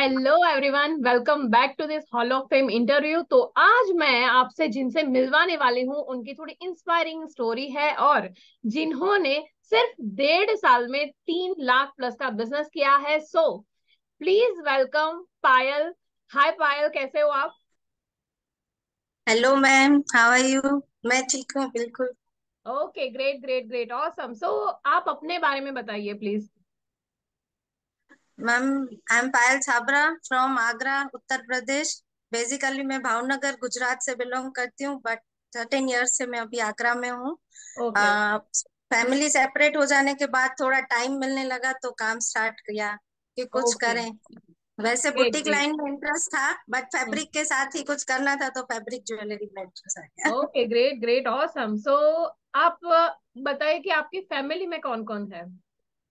Hello everyone, welcome back to this hall of fame interview. तो आज मैं आपसे जिनसे मिलवाने वाली हूँ उनकी थोड़ी इंस्पायरिंग स्टोरी है, और जिन्होंने सिर्फ 1.5 साल में 3 लाख प्लस का बिजनेस किया है। सो प्लीज वेलकम पायल। हाय पायल, कैसे हो आप? Hello ma'am, how are you. मैं ठीक हूँ बिल्कुल। Okay, great great great, awesome. So आप अपने बारे में बताइए please. Ma'am, I am Payal Chhabra from Agra, Uttar Pradesh. Basically मैं भावनगर गुजरात से बिलोंग करती हूँ, बट 13 इयर्स से मैं अभी आगरा में हूँ। ओके। फैमिली सेपरेट हो जाने के बाद थोड़ा टाइम मिलने लगा तो काम स्टार्ट किया कि कुछ ओके, करें। वैसे ग्रेट बुटीक ग्रेट। लाइन में इंटरेस्ट था, बट फैब्रिक के साथ ही कुछ करना था तो फैब्रिक ज्वेलरी में इंटरेस्ट आ गया। Okay, great great, awesome. So आप बताइए कि आपकी फैमिली में कौन कौन है?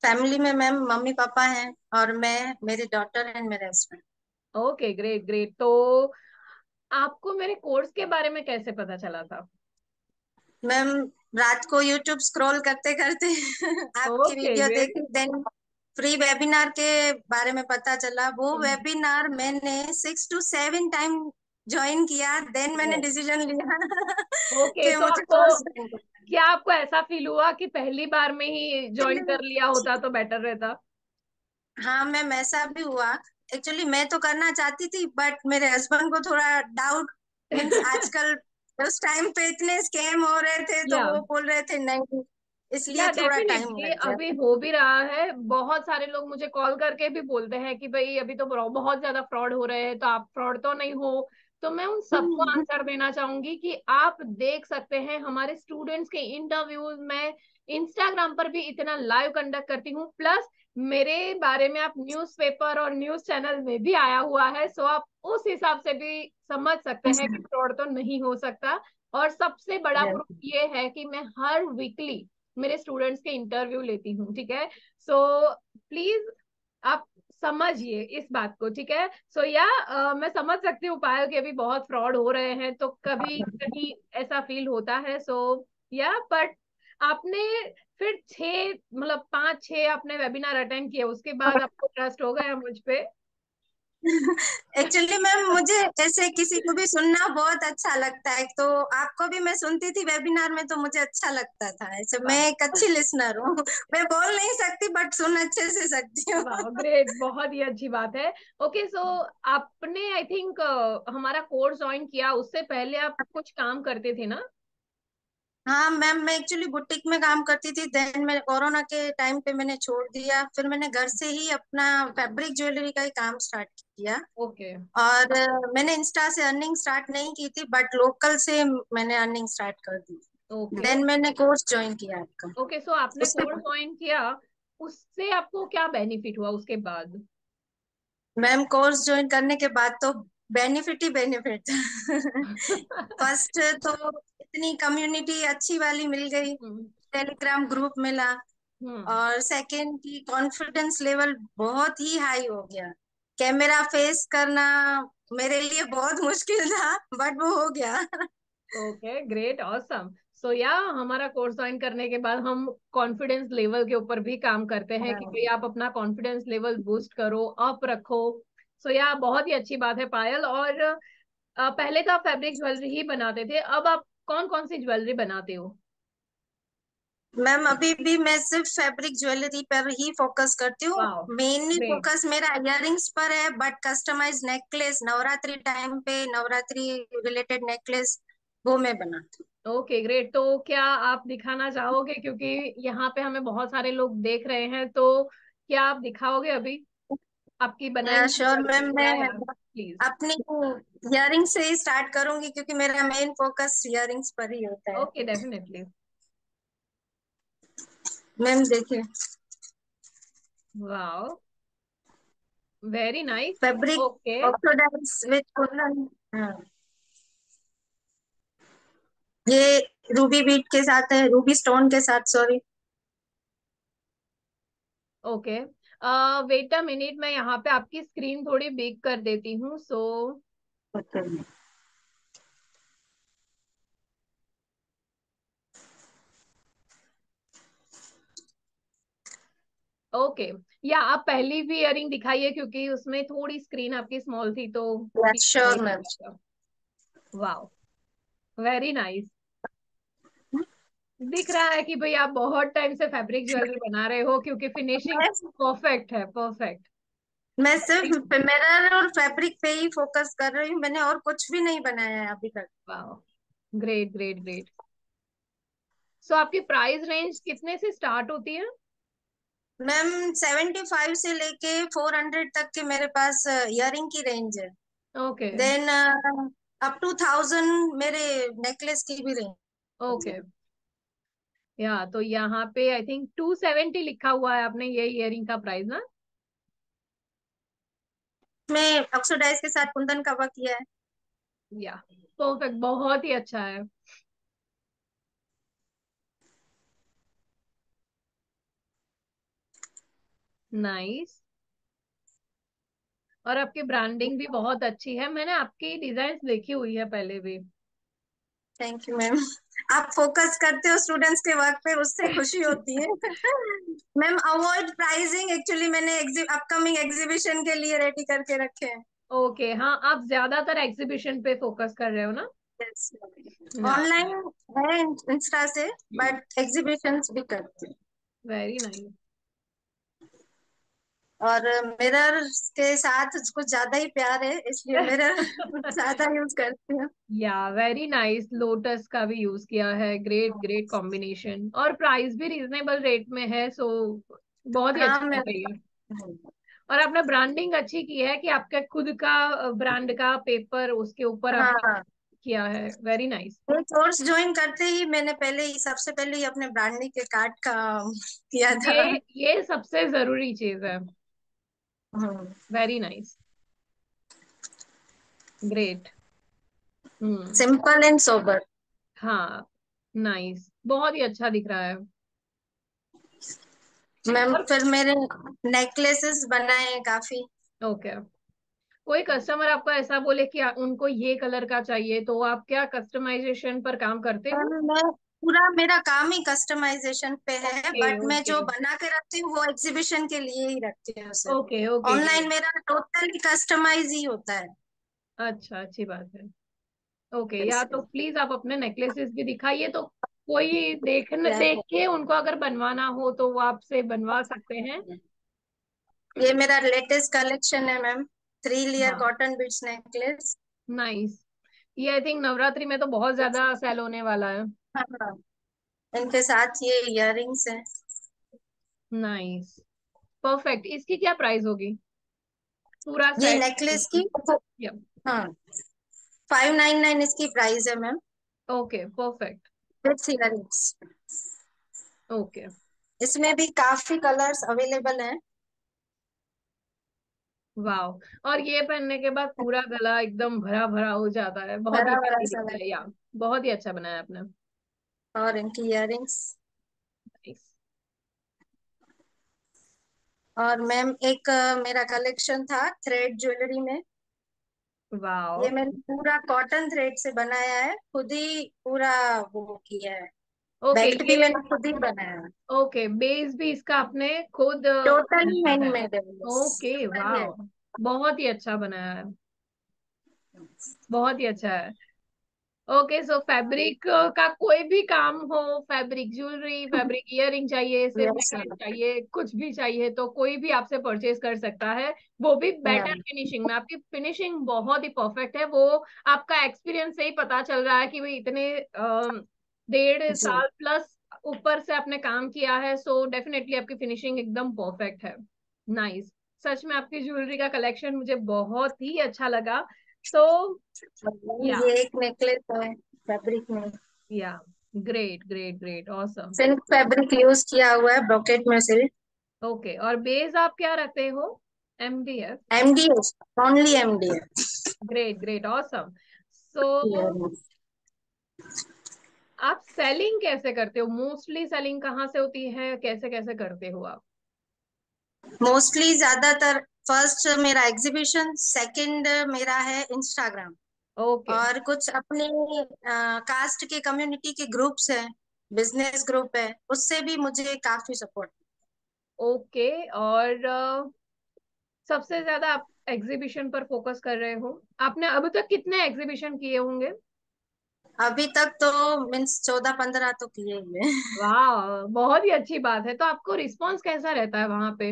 फैमिली में मैम मम्मी पापा हैं और मैं, मेरी डॉटर एंड मेरे हस्बैंड। Okay, great great. तो आपको मेरे कोर्स के बारे में कैसे पता चला था? मैम, रात को यूट्यूब स्क्रॉल करते करते आपकी ओके, वीडियो ग्रेट। देखी, देन फ्री वेबिनार के बारे में पता चला। वो वेबिनार मैंने 6 to 7 टाइम ज्वाइन किया, देन मैंने डिसीजन लिया ओके, कि तो मुझे आपको कोर्स ज्वाइन करना क्या आपको ऐसा फील हुआ कि पहली बार में ही ज्वाइन कर लिया होता है। तो बेटर रहता? हाँ मैम, ऐसा भी हुआ। एक्चुअली मैं तो करना चाहती थी, बट मेरे हस्बैंड को थोड़ा डाउट, मीन्स आजकल उस टाइम पे इतने स्कैम हो रहे थे तो या वो बोल रहे थे नहीं, इसलिए या थोड़ा टाइम डेफिनेटली लग अभी गया। हो भी रहा है। बहुत सारे लोग मुझे कॉल करके भी बोलते हैं कि भाई अभी तो बहुत ज्यादा फ्रॉड हो रहे हैं, तो आप फ्रॉड तो नहीं हो? तो मैं उन सबको आंसर देना चाहूंगी कि आप देख सकते हैं हमारे स्टूडेंट्स के इंटरव्यूज में। इंस्टाग्राम पर भी इतना लाइव कंडक्ट करती हूँ, प्लस मेरे बारे में आप न्यूज़पेपर और न्यूज चैनल में भी आया हुआ है। सो आप उस हिसाब से भी समझ सकते हैं कि फ्रॉड तो नहीं हो सकता। और सबसे बड़ा प्रूफ Yes. ये है कि मैं हर वीकली मेरे स्टूडेंट्स के इंटरव्यू लेती हूँ, ठीक है? सो प्लीज आप समझिए इस बात को, ठीक है? सो मैं समझ सकती हूँ पायल के अभी बहुत फ्रॉड हो रहे हैं, तो कभी कहीं ऐसा फील होता है। सो बट आपने फिर 5-6 आपने वेबिनार अटेंड किए, उसके बाद आपको ट्रस्ट हो गया मुझ पे? एक्चुअली मैम, मुझे ऐसे किसी को भी सुनना बहुत अच्छा लगता है, तो आपको भी मैं सुनती थी वेबिनार में तो मुझे अच्छा लगता था। ऐसे मैं वाह, एक अच्छी लिसनर हूँ मैं बोल नहीं सकती बट सुन अच्छे से सकती हूँ। वाह, ग्रेट, बहुत ही अच्छी बात है। ओके, सो आपने आई थिंक हमारा कोर्स ज्वाइन किया, उससे पहले आप कुछ काम करते थे ना? हाँ मैम, मैं एक्चुअली बुटीक में काम करती थी, देन मैं कोरोना के टाइम पे मैंने छोड़ दिया, फिर मैंने घर से ही अपना फैब्रिक ज्वेलरी का ही काम स्टार्ट किया। ओके। और मैंने इंस्टा से अर्निंग स्टार्ट नहीं की थी, बट लोकल से मैंने अर्निंग स्टार्ट कर दी। ओके। देन मैंने कोर्स ज्वाइन किया आपका। ओके, सो आपने उसके कोर्स ज्वाइन किया, उससे आपको क्या बेनिफिट हुआ उसके बाद? मैम, कोर्स ज्वाइन करने के बाद तो बेनिफिट ही बेनिफिट फर्स्ट तो इतनी कम्युनिटी अच्छी वाली मिल गई, हम्म। टेलीग्राम ग्रुप मिला। हम्म। और सेकंड की कॉन्फिडेंस लेवल बहुत ही हाई हो गया। कैमरा फेस करना मेरे लिए बहुत मुश्किल था, बट वो हो गया। Okay, great, awesome. सो हमारा कोर्स ज्वाइन करने के बाद हम कॉन्फिडेंस लेवल के ऊपर भी काम करते हैं कि भाई आप अपना कॉन्फिडेंस लेवल बूस्ट करो, अप रखो। सो बहुत ही अच्छी बात है पायल। और पहले तो आप फैब्रिक ज्वेलरी ही बनाते थे, अब आप कौन कौन सी ज्वेलरी बनाते हो? मैम, अभी भी मैं सिर्फ फैब्रिक ज्वेलरी पर ही फोकस करती हूँ। वाह, मेनली ग्रेट। फोकस मेरा इयररिंग्स पर है, but customise necklace Navratri time पे, नवरात्रि रिलेटेड नेकलेस वो मैं बनाती ओके, ग्रेट। तो क्या आप दिखाना चाहोगे, क्योंकि यहाँ पे हमें बहुत सारे लोग देख रहे हैं, तो क्या आप दिखाओगे अभी आपकी हूँ। बनाई या हुई श्योर मैम, ज्वेलरी? मैं या प्लीज। अपनी इयररिंग से ही स्टार्ट करूंगी क्योंकि मेरा मेन फोकस इयररिंग्स पर ही होता है। Okay, definitely. मैम देखिए, wow, very nice. Fabric okay. Oxidise with kundan. हाँ, ये रूबी बीट के साथ है, रूबी स्टोन के साथ, sorry. Okay, wait a minute, मैं यहाँ पे आपकी स्क्रीन थोड़ी बिग कर देती हूँ। सो ओके, या आप पहली भी इयरिंग दिखाइए, क्योंकि उसमें थोड़ी स्क्रीन आपकी स्मॉल थी तो ठीक नहीं श्योर दिख मैम। रहा था। Wow, very nice. दिख रहा है कि भाई आप बहुत टाइम से फैब्रिक ज्वेलरी बना रहे हो, क्योंकि फिनिशिंग परफेक्ट है, परफेक्ट। मैं सिर्फ मिरर और फैब्रिक पे ही फोकस कर रही हूँ, मैंने और कुछ भी नहीं बनाया है अभी तक। Wow, great great great. So आपकी प्राइस रेंज कितने से स्टार्ट होती है? मैम 75 से लेके 400 तक के मेरे पास इयरिंग की रेंज है। ओके देन अप टू 1000 मेरे नेकलेस की भी रेंज ओके। है। या तो यहाँ पे आई थिंक 270 लिखा हुआ है आपने ये इयरिंग का प्राइस ना? मैं ऑक्सीडाइज के साथ कुंदन का वर्क किया है। या परफेक्ट, बहुत ही अच्छा है। नाइस। और आपकी ब्रांडिंग भी बहुत अच्छी है, मैंने आपकी डिजाइन देखी हुई है पहले भी। Thank you ma'am. आप फोकस करते हो स्टूडेंट्स के वर्क पे, उससे खुशी होती है। मैम अवॉइड प्राइसिंग, एक्चुअली मैंने अपकमिंग एग्जीबिशन के लिए रेडी करके रखे हैं। ओके, हाँ, आप ज्यादातर एग्जीबिशन पे फोकस कर रहे हो ना? या, ऑनलाइन है इंस्टा से, बट एग्जीबिशंस भी करते हैं। Very nice. और मिरर के साथ कुछ ज्यादा ही प्यार है, इसलिए मिरर ज्यादा यूज करती हूँ। या, वेरी नाइस, लोटस का भी यूज किया है, ग्रेट ग्रेट कॉम्बिनेशन, और प्राइस भी रीजनेबल रेट में है, सो बहुत ही हाँ अच्छा मैं। लग रही है। और आपने ब्रांडिंग अच्छी की है कि आपका खुद का ब्रांड का पेपर उसके ऊपर आपने हाँ, किया है, वेरी नाइस। ये कोर्स ज्वाइन करते ही मैंने पहले ही सबसे पहले ही अपने ब्रांडिंग के कार्ड का किया था। ये सबसे जरूरी चीज है। Very nice, great. Hmm. Simple and sober. हाँ, नाइस, बहुत ही अच्छा दिख रहा है। मैम और फिर मेरे नेकलेसेस बनाए हैं काफी। ओके, कोई कस्टमर आपको ऐसा बोले कि उनको ये कलर का चाहिए, तो आप क्या कस्टमाइजेशन पर काम करते हो? मैं पूरा मेरा काम ही कस्टमाइजेशन पे है, ओके बट मैं ओके जो बना के रखती हूँ वो एग्जीबिशन के लिए ही रखती हूँ सिर्फ। Okay okay, online great. मेरा टोटली कस्टमाइज ही होता है। अच्छा, अच्छी बात है। ओके, या तो प्लीज आप अपने नेकलेसेस भी दिखाइए, तो कोई देख के उनको अगर बनवाना हो तो वो आपसे बनवा सकते हैं। ये मेरा लेटेस्ट कलेक्शन है मैम, 3 लेयर हाँ, कॉटन बीड्स नेकलेस। नाइस। ये आई थिंक नवरात्रि में तो बहुत ज्यादा सेल होने वाला है। हाँ, इनके साथ ये इयररिंग्स हैं। Nice, perfect. इसकी क्या प्राइस होगी, पूरा ये सेट? नेकलेस की, या, हाँ, 599 इसकी प्राइस है ma'am, okay, perfect. With earrings. Okay, इसमें भी काफी कलर्स अवेलेबल हैं। वाओ। और ये पहनने के बाद पूरा गला एकदम भरा भरा हो जाता है, बहुत ही बड़ा बड़ा हैवी सा दिखता है। या, लगता है। बहुत ही अच्छा बनाया आपने। और इनकी इयररिंग्स। नाइस। और मैम एक मेरा कलेक्शन था थ्रेड ज्वेलरी में। वाओ। ये मैंने पूरा कॉटन थ्रेड से बनाया है, खुद ही पूरा वो किया है। ओके, बेल्ट भी ये, मैंने खुद ही बनाया है। ओके, बेस भी इसका आपने खुद टोटली बनाया है? हैंडमेड है ओके, वाओ, बहुत ही अच्छा बनाया है, बहुत ही अच्छा है। ओके, सो फैब्रिक का कोई भी काम हो, फैब्रिक ज्वेलरी, फैब्रिक इयररिंग चाहिए, सिर्फ यस नेकलेस चाहिए, कुछ भी चाहिए, तो कोई भी आपसे परचेज कर सकता है, वो भी बेटर मैम। फिनिशिंग में। आपकी फिनिशिंग बहुत ही परफेक्ट है, वो आपका एक्सपीरियंस से ही पता चल रहा है कि भाई इतने 1.5 साल प्लस ऊपर से आपने काम किया है, सो डेफिनेटली आपकी फिनिशिंग एकदम परफेक्ट है। नाइस। सच में आपकी ज्वेलरी का कलेक्शन मुझे बहुत ही अच्छा लगा। सो या, ये एक नेकलेस है फैब्रिक में, या, great great great, awesome. Silk fabric use किया हुआ है, ब्रोकेट में सिल्क। ओके, और बेस आप क्या रखते हो? MDF? MDS, only MDS. Great great, awesome. So आप सेलिंग कैसे करते हो? मोस्टली सेलिंग कहाँ से होती है, कैसे कैसे करते हो आप? मोस्टली ज्यादातर फर्स्ट मेरा एग्जीबिशन, सेकंड मेरा है इंस्टाग्राम। ओके और कुछ अपने कास्ट के कम्युनिटी के ग्रुप्स हैं, बिजनेस ग्रुप है, उससे भी मुझे काफी सपोर्ट। ओके। और सबसे ज्यादा आप एग्जीबिशन पर फोकस कर रहे हो, आपने अभी तक कितने एग्जीबिशन किए होंगे? अभी तक तो मीन्स 14-15 तो किए हुए। वाह, बहुत ही अच्छी बात है। तो आपको रिस्पॉन्स कैसा रहता है वहां पे?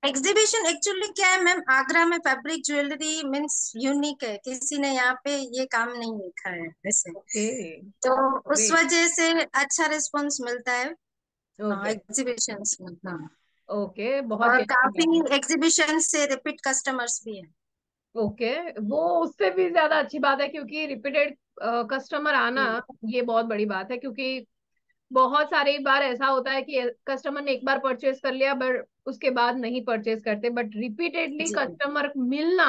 एग्जीबिशन एक्चुअली क्या है मैम, आगरा में फैब्रिक ज्वेलरी मीन्स यूनिक है, किसी ने यहाँ पे ये काम नहीं देखा है वैसे। ओके। तो उस ग्रेट। वजह से अच्छा रिस्पॉन्स मिलता है। हाँ, ओके। एग्जीबिशंस में, हाँ। ओके, बहुत और ही अच्छी बात काफी है। एग्जीबिशन से रिपीट कस्टमर्स भी है। ओके। वो उससे भी ज्यादा अच्छी बात है, क्योंकि रिपीटेड कस्टमर आना हम्म, ये बहुत बड़ी बात है। क्योंकि बहुत सारे बार ऐसा होता है कि कस्टमर ने एक बार परचेज कर लिया बट उसके बाद नहीं परचेज करते, बट रिपीटेडली जी कस्टमर मिलना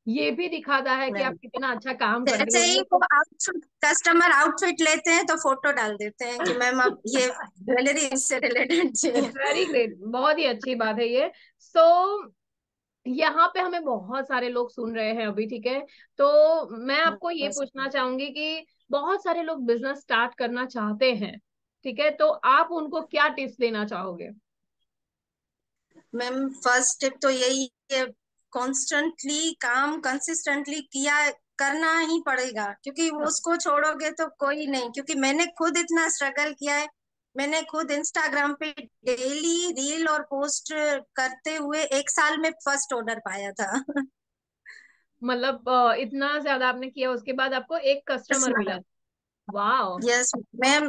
ये भी दिखाता है कि आप मैम। कितना अच्छा काम कर रहे जैसे हो। ही ये वो तो आउटफिट, कस्टमर आउटफिट लेते हैं तो फोटो डाल देते हैं कि मैम अब ये ज्वेलरी इससे रिलेटेड चाहिए। इट्स वेरी ग्रेट, बहुत ही अच्छी बात है ये। सो यहाँ पे हमें बहुत सारे लोग सुन रहे हैं अभी, ठीक है? तो मैं आपको ये पूछना चाहूंगी कि बहुत सारे लोग बिजनेस स्टार्ट करना चाहते हैं, ठीक है? तो आप उनको क्या टिप्स देना चाहोगे? मैम फर्स्ट टिप तो यही है, कॉन्स्टेंटली काम कंसिस्टेंटली किया करना ही पड़ेगा, क्योंकि वो हाँ। उसको छोड़ोगे तो कोई नहीं। क्योंकि मैंने खुद इतना स्ट्रगल किया है। मैंने खुद इंस्टाग्राम पे डेली रील और पोस्ट करते हुए 1 साल में फर्स्ट ऑर्डर पाया था। मतलब इतना ज्यादा आपने किया, उसके बाद आपको एक कस्टमर मिला? वाह। यस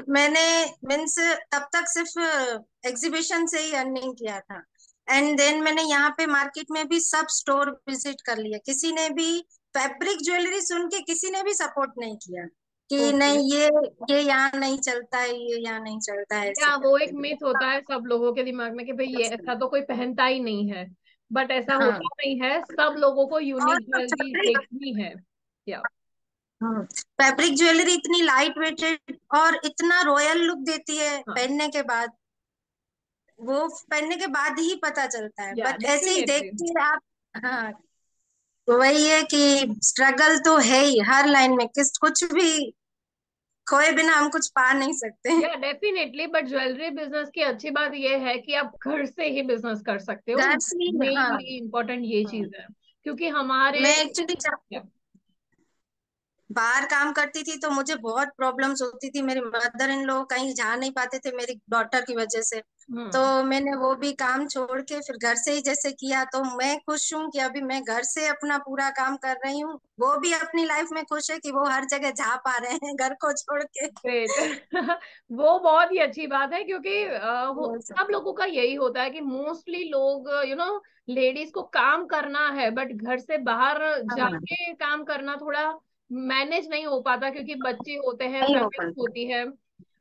मैंने मीन्स तब तक सिर्फ एग्जीबिशन से ही अर्निंग किया था। एंड देन मैंने यहाँ पे मार्केट में भी सब स्टोर विजिट कर लिया, किसी ने भी फैब्रिक ज्वेलरी सुन के किसी ने भी सपोर्ट नहीं किया कि ओके। नहीं ये यहाँ नहीं चलता है, ये यहाँ नहीं चलता है, ऐसे या वो एक करके। मिथ होता है सब लोगों के दिमाग में कि भाई ये ऐसा तो कोई पहनता ही नहीं है, बट ऐसा हाँ, होता नहीं है, सब लोगों को और यूनिक ज्वेलरी फैब्रिक, देखनी है। या फैब्रिक ज्वेलरी इतनी लाइट वेटेड और इतना रॉयल लुक देती है हाँ। पहनने के बाद, वो पहनने के बाद ही पता चलता है, या बट ऐसे ही देख डेफिनेटली। के आप। हाँ, तो वही है कि स्ट्रगल तो है ही हर लाइन में, किस कुछ भी खोए बिना हम कुछ पा नहीं सकते। या डेफिनेटली, बट ज्वेलरी बिजनेस की अच्छी बात यह है कि आप घर से ही बिजनेस कर सकते हो। घर से ही, हाँ। मेनली इम्पोर्टेंट ये हाँ। चीज है, क्योंकि हमारे मैं एक्चुअली बाहर काम करती थी तो मुझे बहुत प्रॉब्लम्स होती थी, मेरी मदर इन लोग कहीं जा नहीं पाते थे मेरी डॉटर की वजह से। तो हम्म। मैंने वो भी काम छोड़ के फिर घर से ही जैसे किया, तो मैं खुश हूँ कि अभी मैं घर से अपना पूरा काम कर रही हूँ। वो भी अपनी लाइफ में खुश है कि वो हर जगह जा पा रहे हैं घर को छोड़ के। ग्रेट। वो बहुत ही अच्छी बात है, क्योंकि वो सब। सब लोगों का यही होता है कि मोस्टली लोग लेडीज को काम करना है, बट घर से बाहर हाँ, जाके काम करना थोड़ा मैनेज नहीं हो पाता, क्योंकि बच्चे होते हैं, नहीं हो फैमिली पाता। होती है।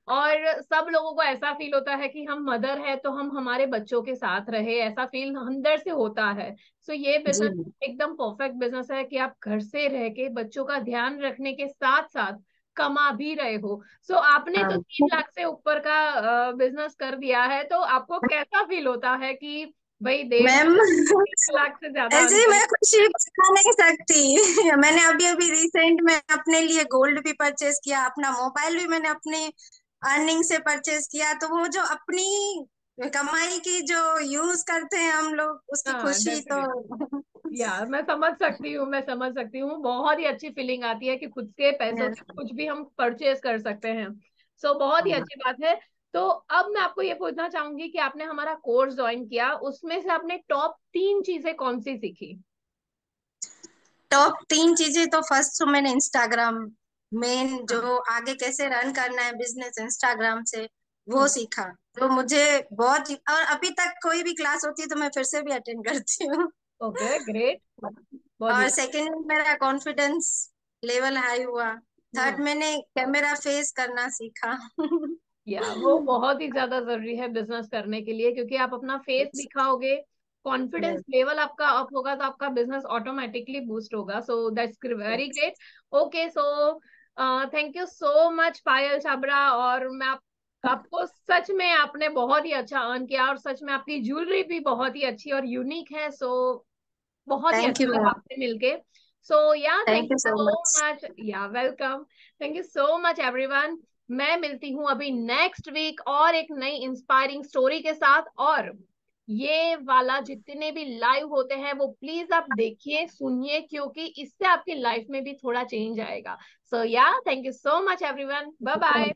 और सब लोगों को ऐसा फील होता है कि हम मदर है तो हम हमारे बच्चों के साथ रहे, ऐसा फील अंदर से होता है। सो ये जी बिजनेस एकदम परफेक्ट बिजनेस है कि आप घर से रह के बच्चों का ध्यान रखने के साथ साथ कमा भी रहे हो। सो आपने तो हाँ 3 लाख से ऊपर का बिजनेस कर दिया है, तो आपको कैसा फील होता है कि भाई 1.5 लाख, मैम, 3 लाख से ज्यादा ऐसे अर्न ही कर? मैं खुशी बता नहीं सकती। मैंने अभी अभी रिसेंट में अपने लिए गोल्ड भी परचेज किया, अपना मोबाइल भी मैंने अपनी अर्निंग से परचेज किया, तो वो जो अपनी कमाई की जो यूज करते हैं हम लोग, उसकी हाँ खुशी तो। डेफिनेट। यार मैं समझ सकती हूँ, मैं समझ सकती हूँ, बहुत ही अच्छी फीलिंग आती है कि खुद के पैसों Yes. से कुछ भी हम परचेज कर सकते हैं। सो बहुत ही अच्छी बात है। तो अब मैं आपको ये पूछना चाहूंगी कि आपने हमारा कोर्स ज्वाइन किया, उसमें से आपने टॉप 3 चीजें कौन सी सीखी? टॉप 3 चीजें तो फर्स्ट तो मैंने इंस्टाग्राम, मेन हाँ। जो आगे कैसे रन करना है बिजनेस इंस्टाग्राम से, वो हम्म। सीखा। तो मुझे बहुत और अभी तक कोई भी क्लास होती है तो मैं फिर से भी अटेंड करती हूँ। Okay, great. बहुत ही और अच्छा। सेकंड मेरा कॉन्फिडेंस लेवल हाई हुआ। थर्ड हम्म। मैंने कैमरा फेस करना सीखा। या वो बहुत ही ज्यादा जरूरी है बिजनेस करने के लिए, क्योंकि आप अपना फेस दिखाओगे, कॉन्फिडेंस Yes. लेवल आपका अप होगा, तो आपका बिजनेस ऑटोमेटिकली बूस्ट होगा। So that's very great. Okay. So thank you so much Payal Chhabra. और मैं आपको सच में आपने बहुत ही अच्छा अर्न किया, और सच में आपकी ज्वेलरी भी बहुत ही अच्छी और यूनिक है। सो बहुत ही थैंक यू अच्छा लगा मैम। आपसे मिलके। So yeah thank thank you you so so much. Much. Yeah welcome. Thank you so much everyone. मैं मिलती हूँ अभी नेक्स्ट वीक और एक नई इंस्पायरिंग स्टोरी के साथ। और ये वाला जितने भी लाइव होते हैं वो प्लीज आप देखिए, सुनिए, क्योंकि इससे आपकी लाइफ में भी थोड़ा चेंज आएगा। So yeah, thank you so much everyone, bye bye.